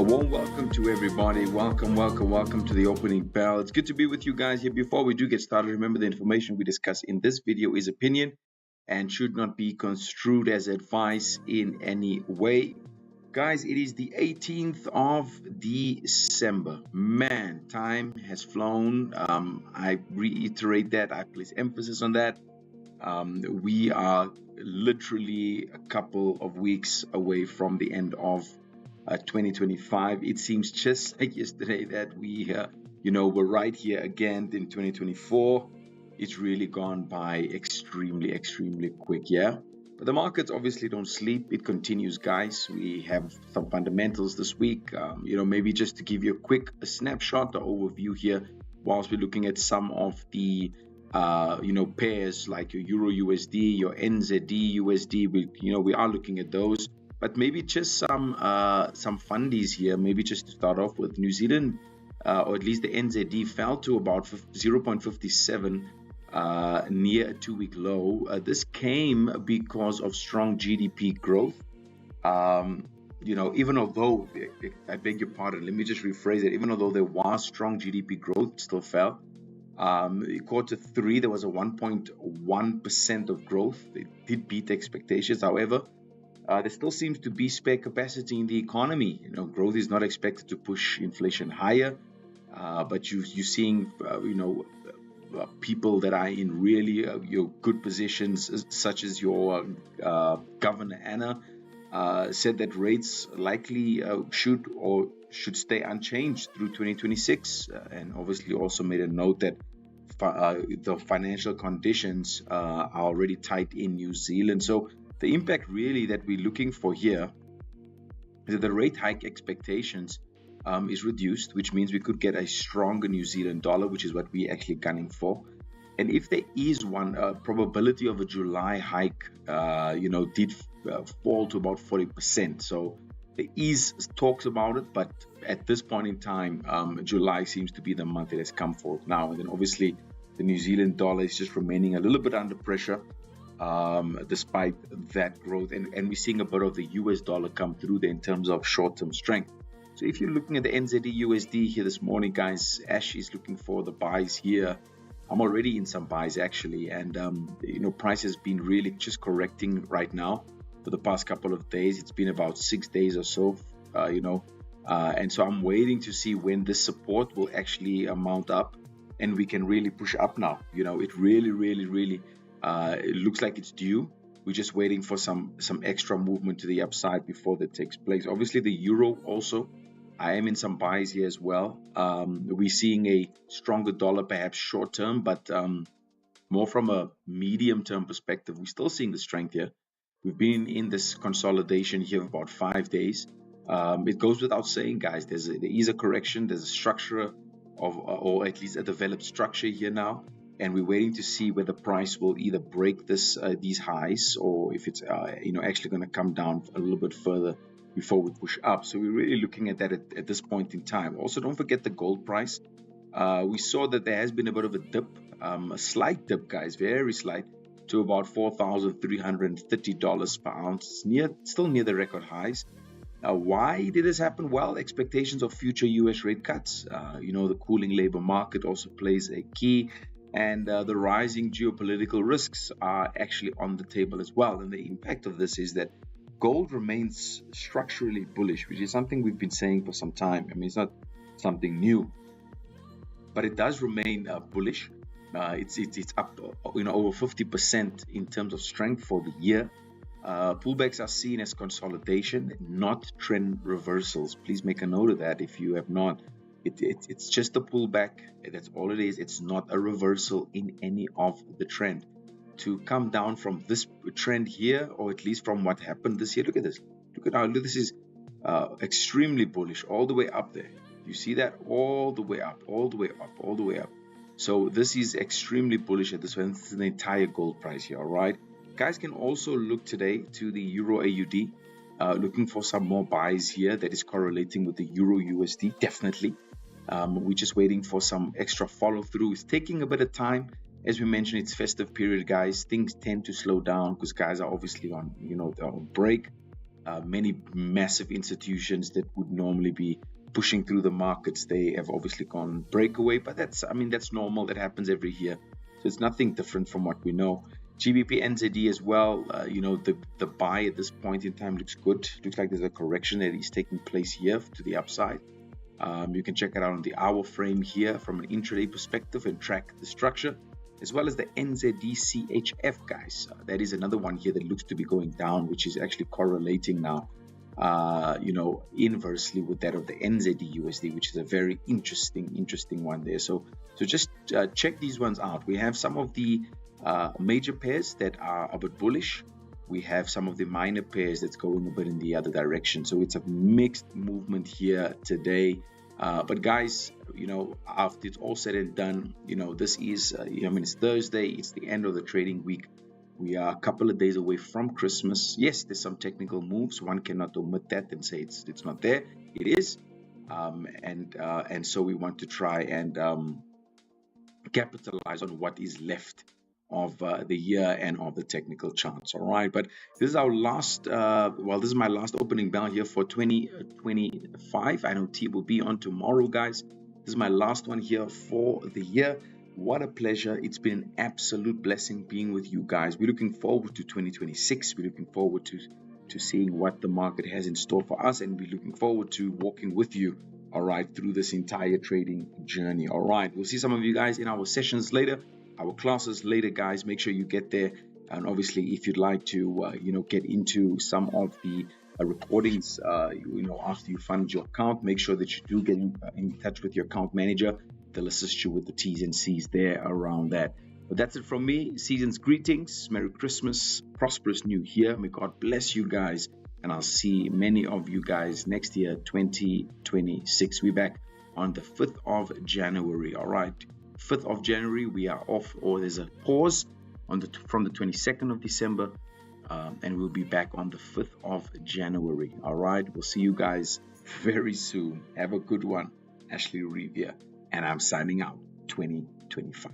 A warm welcome to everybody. Welcome to the opening bell. It's good to be with you guys here. Before we do get started, remember the information we discuss in this video is opinion and should not be construed as advice in any way. Guys, it is the 18th of December. Man, time has flown. I reiterate that. I place emphasis on that. We are literally a couple of weeks away from the end of 2025. It seems just like yesterday that we were right here again in 2024. It's really gone by extremely quick, yeah. But the markets obviously don't sleep. It continues, guys. We have some fundamentals this week. Maybe just to give you a quick snapshot, or overview here, whilst we're looking at some of the pairs like your Euro USD, your NZD USD. We are looking at those. But maybe just some fundies here, maybe just to start off with. New Zealand, or at least the NZD, fell to about 0.57 near a 2-week low. This came because of strong GDP growth. Even although, I beg your pardon, let me just rephrase it. Even although there was strong GDP growth, it still fell. Q3, there was a 1.1% of growth. It did beat expectations. However, there still seems to be spare capacity in the economy. Growth is not expected to push inflation higher, but you're seeing, people that are in really your good positions, such as your Governor Anna, said that rates likely should stay unchanged through 2026, and obviously also made a note that the financial conditions are already tight in New Zealand. So the impact really that we're looking for here is that the rate hike expectations is reduced, which means we could get a stronger New Zealand dollar, which is what we're actually gunning for. And if there is one probability of a July hike, did fall to about 40%. So there is talks about it, but at this point in time, July seems to be the month that has come forth now. And then obviously the New Zealand dollar is just remaining a little bit under pressure. Despite that growth, and we're seeing a bit of the US dollar come through there in terms of short-term strength. So if you're looking at the NZD USD here this morning, guys, Ash is looking for the buys here. I'm already in some buys actually, and price has been really just correcting right now for the past couple of days. It's been about 6 days or so, and so I'm waiting to see when this support will actually mount up and we can really push up now. It really it looks like it's due. We're just waiting for some extra movement to the upside before that takes place. Obviously, the euro also, I am in some buys here as well. We're seeing a stronger dollar, perhaps short term, but more from a medium term perspective. We're still seeing the strength here. We've been in this consolidation here for about 5 days. It goes without saying, guys, there is a correction. There's a structure or at least a developed structure here now. And we're waiting to see whether price will either break these highs, or if it's actually going to come down a little bit further before we push up. So we're really looking at that at this point in time. Also, don't forget the gold price. We saw that there has been a bit of a dip, a slight dip, guys, very slight, to about $4,330 per ounce. Still near the record highs. Why did this happen? Well, expectations of future US rate cuts. The cooling labor market also plays a key. And the rising geopolitical risks are actually on the table as well. And the impact of this is that gold remains structurally bullish, which is something we've been saying for some time. I mean, it's not something new, but it does remain bullish. It's up over 50% in terms of strength for the year. Pullbacks are seen as consolidation, not trend reversals. Please make a note of that if you have not. It's just a pullback. That's all it is. It's not a reversal in any of the trend. To come down from this trend here, or at least from what happened this year, look at this. Look at how this is extremely bullish all the way up there. You see that? All the way up. So this is extremely bullish at this point. This is the entire gold price here, all right? Guys can also look today to the Euro AUD. Looking for some more buys here that is correlating with the Euro USD, definitely. We're just waiting for some extra follow through. It's taking a bit of time. As we mentioned, it's festive period, guys. Things tend to slow down because guys are obviously on, on break. Many massive institutions that would normally be pushing through the markets, they have obviously gone breakaway, but that's normal. That happens every year. So it's nothing different from what we know. GBP NZD as well, the buy at this point in time looks good. Looks like there's a correction that is taking place here to the upside. You can check it out on the hour frame here from an intraday perspective and track the structure, as well as the NZD CHF, guys. That is another one here that looks to be going down, which is actually correlating now, inversely with that of the NZD USD, which is a very interesting one there. So just check these ones out. We have some of the major pairs that are a bit bullish. We have some of the minor pairs that's going a bit in the other direction. So it's a mixed movement here today. But guys, after it's all said and done, this is, it's Thursday. It's the end of the trading week. We are a couple of days away from Christmas. Yes, there's some technical moves. One cannot omit that and say it's not there. It is. And so we want to try and capitalize on what is left of the year and of the technical charts. All right, but this is our last this is my last opening bell here for 2025. I know T will be on tomorrow, guys. This is my last one here for the year. What a pleasure. It's been an absolute blessing being with you guys. We're looking forward to 2026. We're looking forward to seeing what the market has in store for us, and we're looking forward to walking with you, all right, through this entire trading journey. All right, we'll see some of you guys in our sessions later, our classes later, guys. Make sure you get there. And obviously, if you'd like to get into some of the recordings after you fund your account, make sure that you do get in touch with your account manager. They'll assist you with the T's and C's there around that. But that's it from me. Season's greetings. Merry Christmas. Prosperous New Year. May God bless you guys. And I'll see many of you guys next year, 2026. We're back on the 5th of January. All right. 5th of January, we are off, or there's a pause from the 22nd of December. And we'll be back on the 5th of January. All right. We'll see you guys very soon. Have a good one. Ashley Reeve here. And I'm signing out 2025.